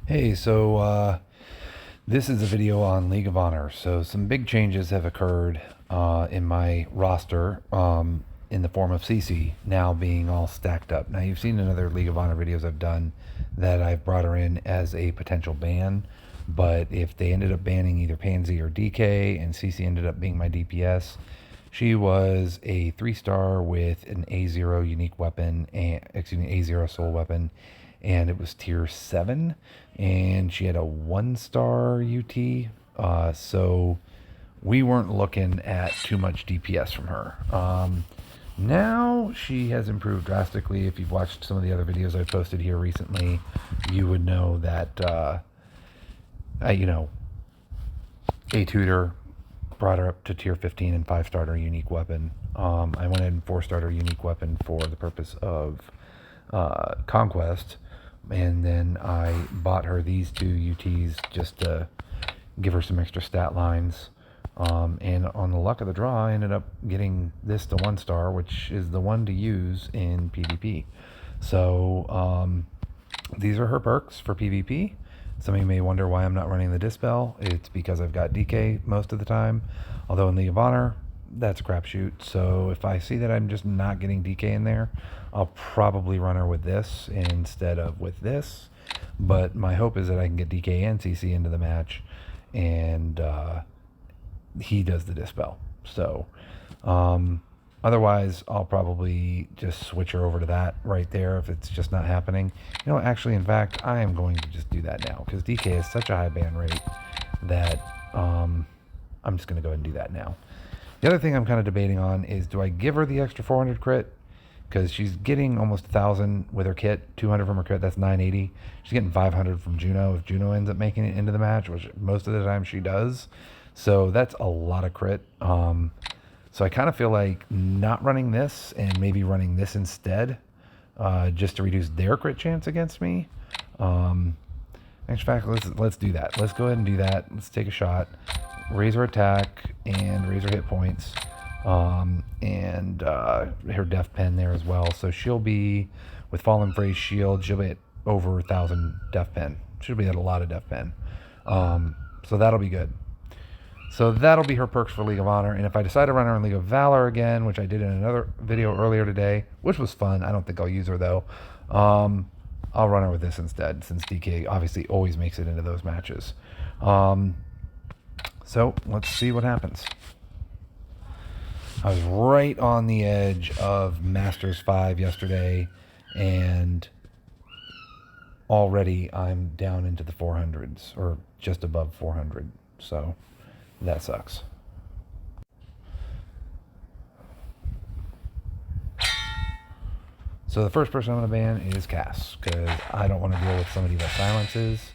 Hey, this is a video on League of Honor. So some big changes have occurred in my roster in the form of Cece now being all stacked up. Now you've seen in other League of Honor videos I've done that I've brought her in as a potential ban, but if they ended up banning either Pansy or DK and Cece ended up being my DPS, she was a 3-star with an A0 unique weapon, and A0 soul weapon, and it was tier 7, and she had a 1-star UT. So we weren't looking at too much DPS from her. Now she has improved drastically. If you've watched some of the other videos I've posted here recently, you would know that, A Tutor brought her up to tier 15 and 5-starter unique weapon. I went in 4-starter unique weapon for the purpose of Conquest, and then I bought her these two UTs just to give her some extra stat lines. And on the luck of the draw, I ended up getting this to 1-star, which is the one to use in PvP. So these are her perks for PvP. Some of you may wonder why I'm not running the Dispel. It's because I've got DK most of the time. Although in League of Honor, that's a crapshoot. So if I see that I'm just not getting DK in there, I'll probably run her with this instead of with this. But my hope is that I can get DK and CC into the match, and he does the Dispel. So otherwise, I'll probably just switch her over to that right there if it's just not happening. Actually, in fact, I am going to just do that now because DK is such a high ban rate that I'm just going to go ahead and do that now. The other thing I'm kind of debating on is, do I give her the extra 400 crit? Because she's getting almost 1,000 with her kit, 200 from her kit, that's 980. She's getting 500 from Juno if Juno ends up making it into the match, which most of the time she does. So that's a lot of crit. So I kind of feel like not running this and maybe running this instead, just to reduce their crit chance against me. In fact, let's do that. Let's go ahead and do that. Let's take a shot. Raise her attack and raise her hit points, and her def pen there as well. So she'll be, with Fallen Phrase Shield, she'll be at over 1,000 def pen. She'll be at a lot of def pen. So that'll be good. So that'll be her perks for League of Honor. And if I decide to run her in League of Valor again, which I did in another video earlier today, which was fun, I don't think I'll use her though. I'll run her with this instead, since DK obviously always makes it into those matches. So let's see what happens. I was right on the edge of Masters 5 yesterday, and already I'm down into the 400s, or just above 400. So that sucks. So the first person I'm going to ban is Cass, because I don't want to deal with somebody that silences.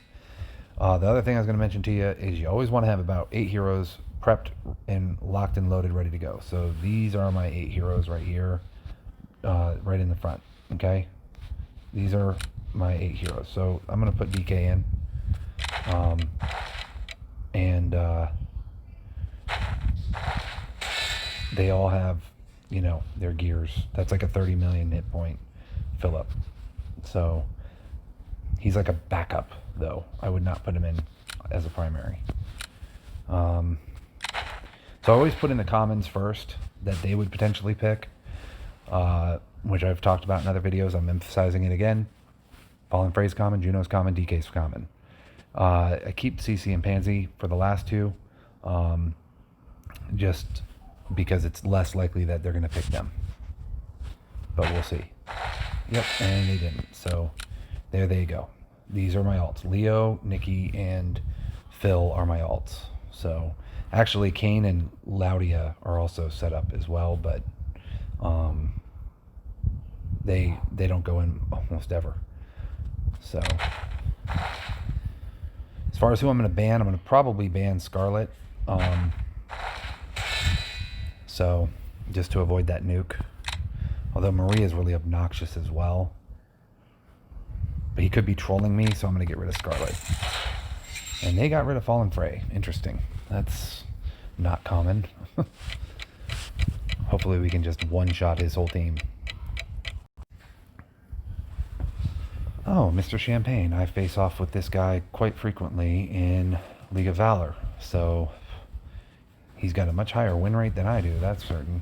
The other thing I was going to mention to you is you always want to have about 8 heroes prepped and locked and loaded, ready to go. So these are my 8 heroes right here, right in the front. Okay, these are my 8 heroes. So I'm going to put DK in, and they all have, their gears. That's like a 30 million hit point fill up. So he's like a backup, though. I would not put him in as a primary. So I always put in the commons first that they would potentially pick, which I've talked about in other videos. I'm emphasizing it again. Fallen Phrase common, Juno's common, DK's common. I keep CC and Pansy for the last two, just because it's less likely that they're going to pick them. But we'll see. Yep, and they didn't. So there they go. These are my alts. Leo, Nikki, and Phil are my alts. So actually Kane and Laudia are also set up as well, but they don't go in almost ever. So as far as who I'm going to ban, I'm going to probably ban Scarlet. So just to avoid that nuke. Although Maria is really obnoxious as well. But he could be trolling me, so I'm going to get rid of Scarlet. And they got rid of Fallen Frey. Interesting. That's not common. Hopefully we can just one-shot his whole team. Oh, Mr. Champagne. I face off with this guy quite frequently in League of Valor, so he's got a much higher win rate than I do, that's certain.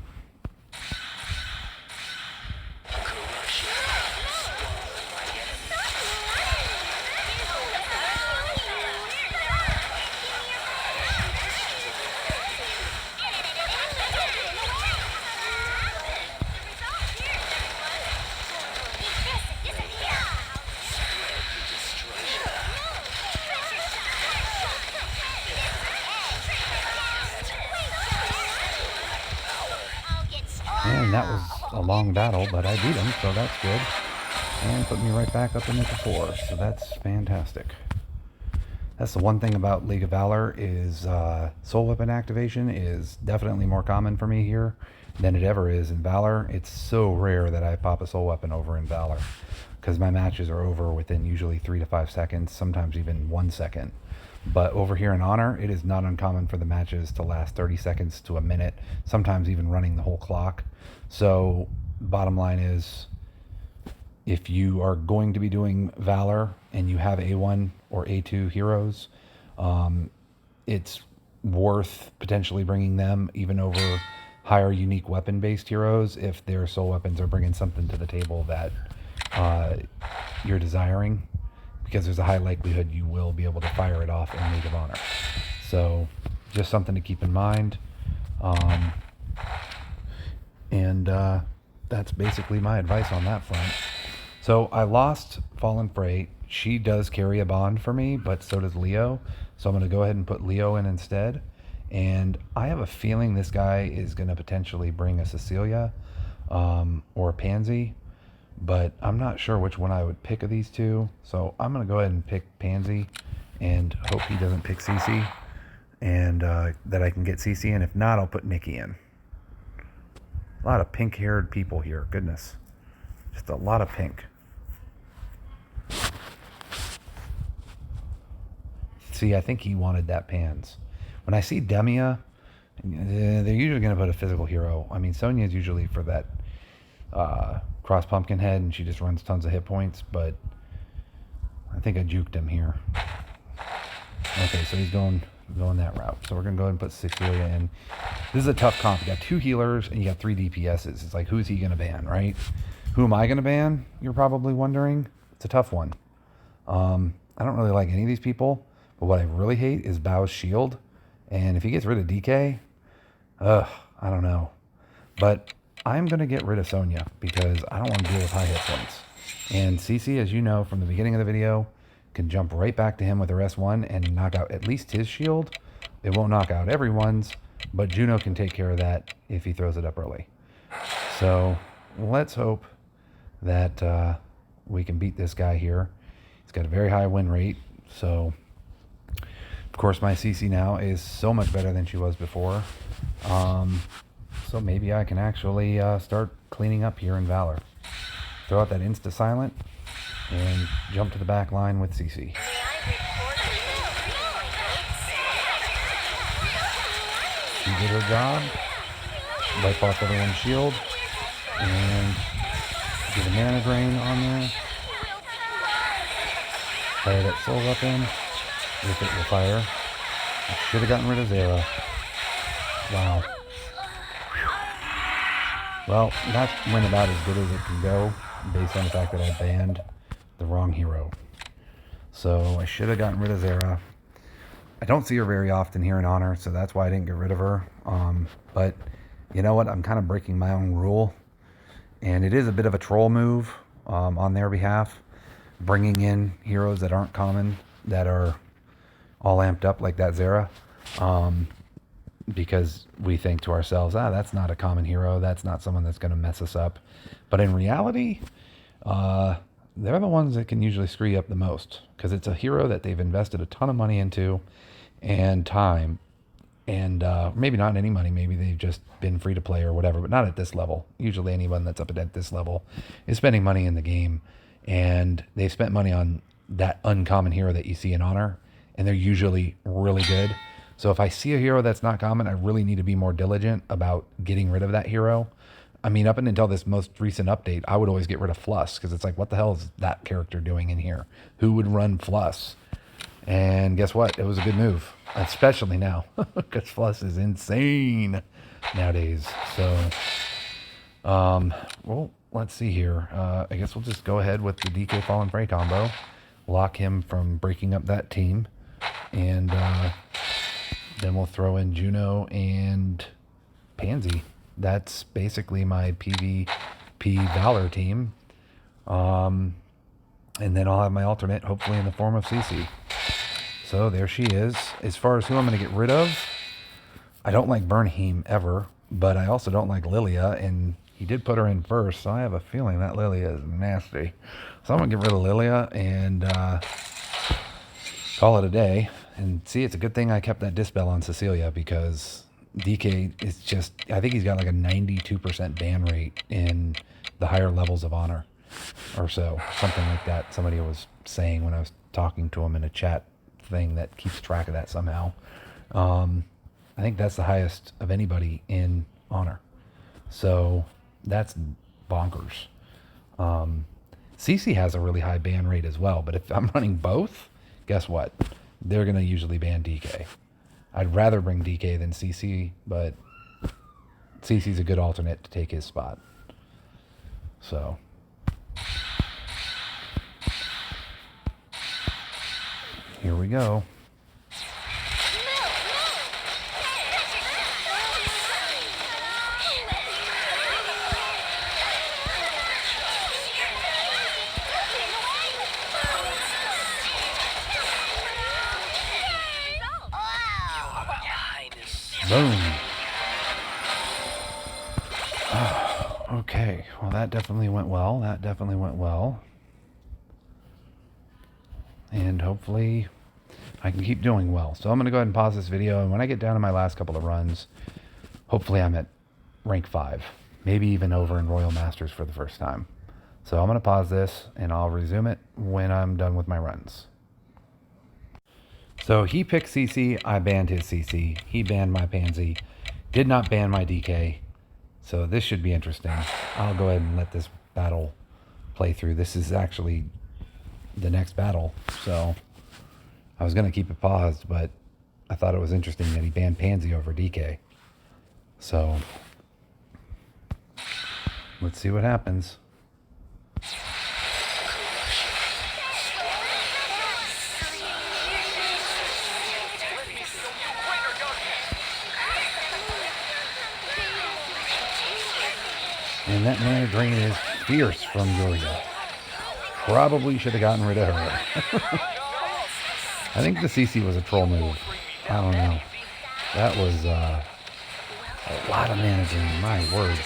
And that was a long battle, but I beat him, so that's good. And put me right back up into the 4, so that's fantastic. That's the one thing about League of Valor is soul weapon activation is definitely more common for me here than it ever is in Valor. It's so rare that I pop a soul weapon over in Valor because my matches are over within usually 3 to 5 seconds, sometimes even 1 second. But over here in Honor, it is not uncommon for the matches to last 30 seconds to a minute, sometimes even running the whole clock. So bottom line is, if you are going to be doing Valor and you have A1 or A2 heroes, it's worth potentially bringing them even over higher unique weapon-based heroes if their soul weapons are bringing something to the table that you're desiring, because there's a high likelihood you will be able to fire it off in League of Honor. So just something to keep in mind. That's basically my advice on that front. So I lost Fallen Freight. She does carry a bond for me, but so does Leo. So I'm going to go ahead and put Leo in instead. And I have a feeling this guy is going to potentially bring a Cecilia or a Pansy, but I'm not sure which one I would pick of these two. So I'm going to go ahead and pick Pansy and hope he doesn't pick Cece, and that I can get Cece. And if not, I'll put Nikki in. A lot of pink-haired people here. Goodness. Just a lot of pink. See, I think he wanted that Pans. When I see Demia, they're usually going to put a physical hero. I mean, Sonya's usually for that cross pumpkin head, and she just runs tons of hit points, but I think I juked him here. Okay, so he's going that route. So we're going to go ahead and put Cecilia in. This is a tough comp. You got 2 healers, and you got 3 DPSs. It's like, who's he going to ban, right? Who am I going to ban? You're probably wondering. It's a tough one. I don't really like any of these people, but what I really hate is Bao's shield. And if he gets rid of DK, I don't know. But I'm going to get rid of Sonya because I don't want to deal with high hit points. And Cece, as you know from the beginning of the video, can jump right back to him with her S1 and knock out at least his shield. It won't knock out everyone's, but Juno can take care of that if he throws it up early. So let's hope that we can beat this guy here. He's got a very high win rate. So, of course, my CC now is so much better than she was before. So maybe I can actually start cleaning up here in Valor. Throw out that insta-silent and jump to the back line with CC. She did her job. Wipe off everyone's shield. And get a mana drain on there. Fire that soul weapon. If it will fire. I should have gotten rid of Zera. Wow. Well, that went about as good as it can go, based on the fact that I banned the wrong hero. So I should have gotten rid of Zera. I don't see her very often here in Honor, so that's why I didn't get rid of her. But you know what? I'm kind of breaking my own rule. And it is a bit of a troll move on their behalf, bringing in heroes that aren't common, that are all amped up like that Zera. Because we think to ourselves, that's not a common hero. That's not someone that's going to mess us up. But in reality, they're the ones that can usually screw you up the most, because it's a hero that they've invested a ton of money into and time. And maybe not any money. Maybe they've just been free to play or whatever, but not at this level. Usually anyone that's up at this level is spending money in the game. And they've spent money on that uncommon hero that you see in Honor. And they're usually really good. So if I see a hero that's not common, I really need to be more diligent about getting rid of that hero. I mean, up until this most recent update, I would always get rid of Fluss because it's like, what the hell is that character doing in here? Who would run Fluss? And guess what? It was a good move, especially now because Fluss is insane nowadays. So, well, let's see here. I guess we'll just go ahead with the DK Fallen Prey combo, lock him from breaking up that team, and then we'll throw in Juno and Pansy. That's basically my PvP Valor team. And then I'll have my alternate, hopefully in the form of CC. So there she is. As far as who I'm going to get rid of, I don't like Bernheim ever, but I also don't like Lilia, and he did put her in first, so I have a feeling that Lilia is nasty. So I'm going to get rid of Lilia and call it a day. And see, it's a good thing I kept that Dispel on Cecilia, because DK is just, I think he's got like a 92% ban rate in the higher levels of Honor or so. Something like that. Somebody was saying when I was talking to him in a chat thing that keeps track of that somehow. I think that's the highest of anybody in Honor. So that's bonkers. CC has a really high ban rate as well, but if I'm running both, guess what? They're going to usually ban DK. I'd rather bring DK than CC, but CC's a good alternate to take his spot. So here we go. Boom. Oh, okay, well that definitely went well. That definitely went well. And hopefully I can keep doing well. So I'm going to go ahead and pause this video, and when I get down to my last couple of runs, hopefully I'm at rank 5. Maybe even over in Royal Masters for the first time. So I'm going to pause this, and I'll resume it when I'm done with my runs. So he picked CC, I banned his CC. He banned my Pansy, did not ban my DK. So this should be interesting. I'll go ahead and let this battle play through. This is actually the next battle. So I was going to keep it paused, but I thought it was interesting that he banned Pansy over DK. So let's see what happens. And that Mana Drain is fierce from Yuria. Probably should have gotten rid of her. I think the CC was a troll move. I don't know. That was a lot of Mana Drain, my word.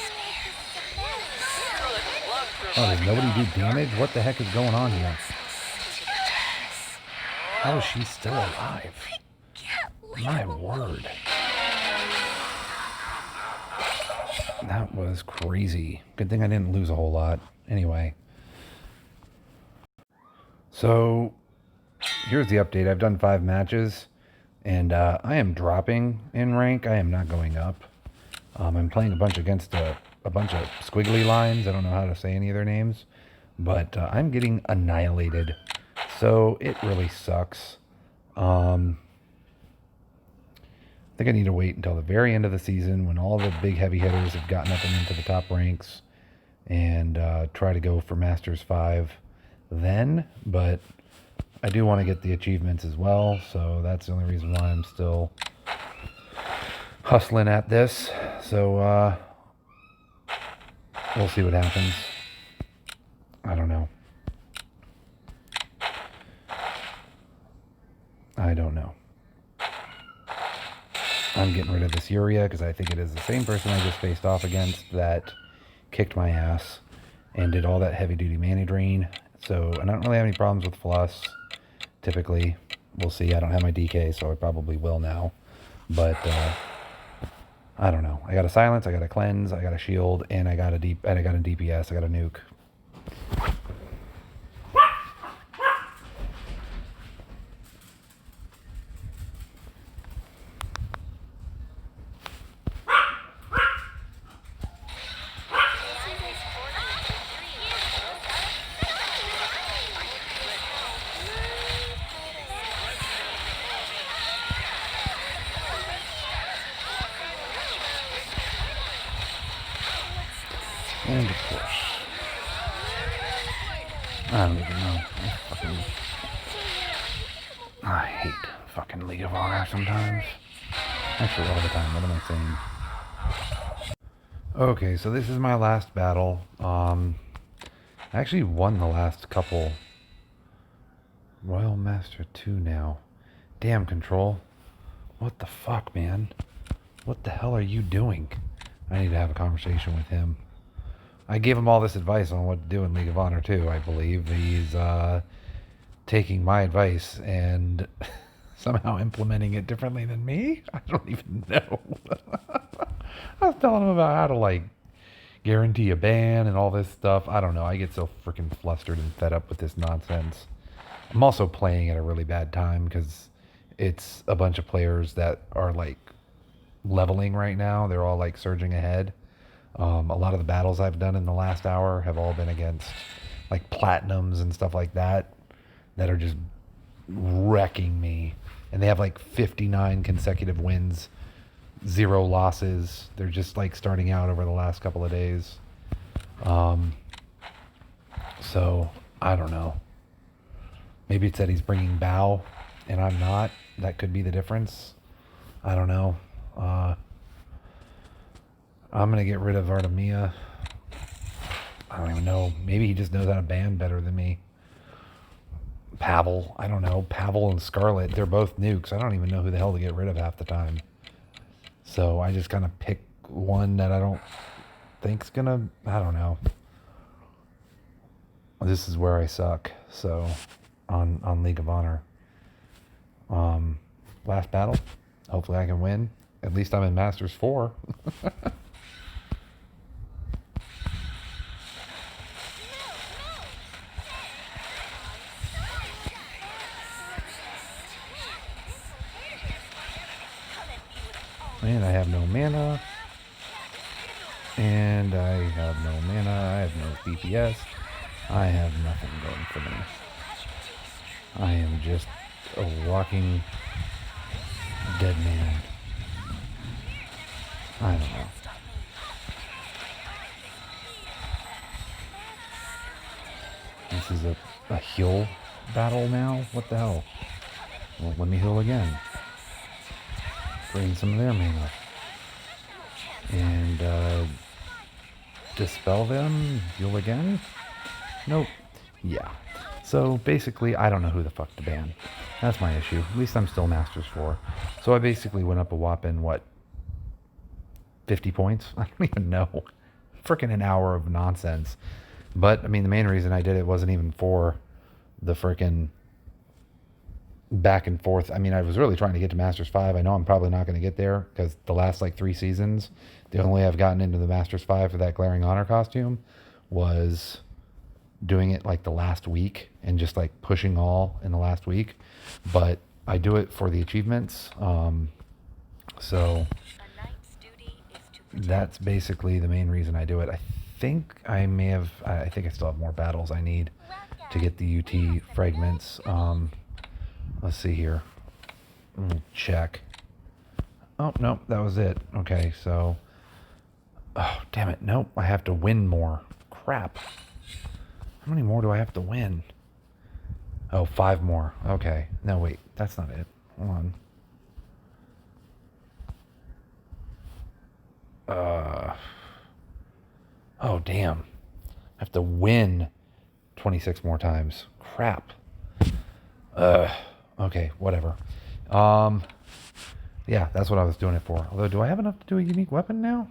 Oh, does nobody do damage? What the heck is going on here? How is she still alive? My word. That was crazy. Good thing I didn't lose a whole lot. Anyway. So, here's the update. I've done 5 matches, and I am dropping in rank. I am not going up. I'm playing a bunch against a bunch of squiggly lines. I don't know how to say any of their names, but I'm getting annihilated. So, it really sucks. I think I need to wait until the very end of the season when all the big heavy hitters have gotten up and into the top ranks, and try to go for Masters 5 then. But I do want to get the achievements as well, so that's the only reason why I'm still hustling at this. So we'll see what happens. I don't know. I don't know. I'm getting rid of this Yuria because I think it is the same person I just faced off against that kicked my ass and did all that heavy-duty Mana Drain. So I don't really have any problems with Fluss, typically. We'll see. I don't have my DK, so I probably will now. But I don't know. I got a Silence, I got a Cleanse, I got a Shield, and I got a DPS, I got a Nuke. I don't even know. I hate fucking League of Honor sometimes. Actually, all the time. What am I saying? Okay, so this is my last battle. I actually won the last couple. Royal Master 2 now. Damn, Control. What the fuck, man? What the hell are you doing? I need to have a conversation with him. I gave him all this advice on what to do in League of Honor too, I believe. He's taking my advice and somehow implementing it differently than me? I don't even know. I was telling him about how to, like, guarantee a ban and all this stuff. I don't know. I get so freaking flustered and fed up with this nonsense. I'm also playing at a really bad time because it's a bunch of players that are, like, leveling right now. They're all, like, surging ahead. A lot of the battles I've done in the last hour have all been against, like, platinums and stuff like that are just wrecking me. And they have, like, 59 consecutive wins, 0 losses. They're just, like, starting out over the last couple of days. So, I don't know. Maybe it's that he's bringing Bao and I'm not. That could be the difference. I don't know. I'm going to get rid of Artemia. I don't even know. Maybe he just knows how to ban better than me. Pavel. I don't know. Pavel and Scarlet, they're both nukes. I don't even know who the hell to get rid of half the time. So I just kind of pick one that I don't think's going to... I don't know. This is where I suck. So, on League of Honor. Last battle. Hopefully I can win. At least I'm in Masters 4. And I have no mana. And I have no mana. I have no DPS. I have nothing going for me. I am just a walking dead man. I don't know. This is a heal battle now? What the hell? Well, let me heal again. Drain some of their mana. And, dispel them? Heal again? Nope. Yeah. So, basically, I don't know who the fuck to ban. That's my issue. At least I'm still Masters 4. So I basically went up a whopping, 50 points? I don't even know. Freaking an hour of nonsense. But, I mean, the main reason I did it wasn't even for the freaking back and forth. I mean, I was really trying to get to Masters 5. I know I'm probably not going to get there because the last, 3 seasons, the only way I've gotten into the Masters 5 for that Glaring Honor costume was doing it, the last week and just, pushing all in the last week. But I do it for the achievements. So that's basically the main reason I do it. I think I still have more battles I need to get the UT fragments. Let's see here. Let me check. Oh, nope, that was it. Okay, so... Oh, damn it. Nope, I have to win more. Crap. How many more do I have to win? Oh, 5 more. Okay. No, wait. That's not it. Hold on. Oh, damn. I have to win 26 more times. Crap. Okay, whatever. Yeah, that's what I was doing it for. Although, do I have enough to do a unique weapon now?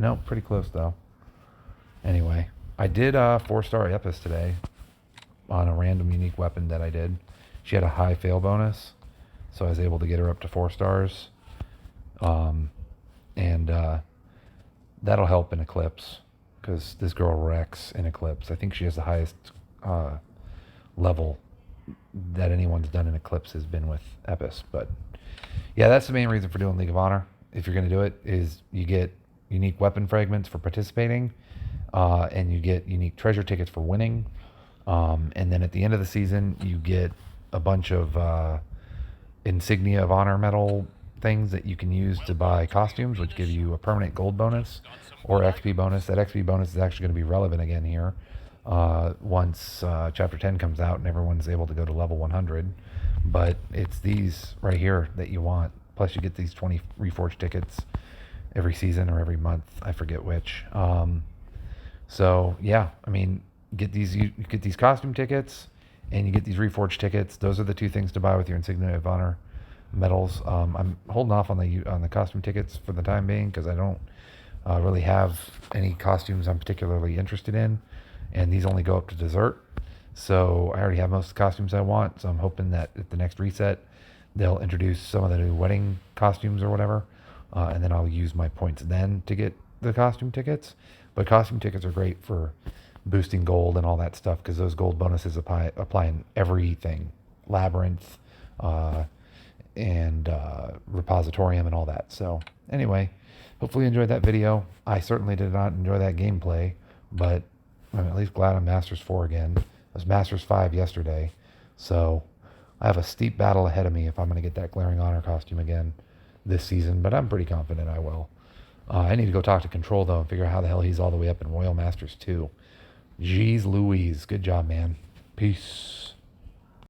No, pretty close, though. Anyway, I did 4-star Epis today on a random unique weapon that I did. She had a high fail bonus, so I was able to get her up to 4 stars. And that'll help in Eclipse, because this girl wrecks in Eclipse. I think she has the highest level that anyone's done in Eclipse has been with Epis. But yeah, that's the main reason for doing League of Honor. If you're going to do it, is you get unique weapon fragments for participating, and you get unique treasure tickets for winning. And then at the end of the season, you get a bunch of insignia of honor medal things that you can use to buy costumes, which give you a permanent gold bonus or XP bonus. That XP bonus is actually going to be relevant again here. once Chapter 10 comes out and everyone's able to go to level 100. But it's these right here that you want. Plus, you get these 20 Reforged tickets every season or every month. I forget which. So yeah, I mean, get these. You get these costume tickets, and you get these Reforged tickets. Those are the two things to buy with your Insignia of Honor medals. I'm holding off on the costume tickets for the time being because I don't really have any costumes I'm particularly interested in, and these only go up to dessert. So I already have most of the costumes I want. So I'm hoping that at the next reset, they'll introduce some of the new wedding costumes or whatever, and then I'll use my points then to get the costume tickets. But costume tickets are great for boosting gold and all that stuff because those gold bonuses apply in everything, Labyrinth, and Repositorium and all that. So anyway, hopefully you enjoyed that video. I certainly did not enjoy that gameplay, but I'm at least glad I'm Masters 4 again. I was Masters 5 yesterday, so I have a steep battle ahead of me if I'm going to get that Glaring Honor costume again this season, but I'm pretty confident I will. I need to go talk to Control, though, and figure out how the hell he's all the way up in Royal Masters 2. Jeez Louise. Good job, man. Peace.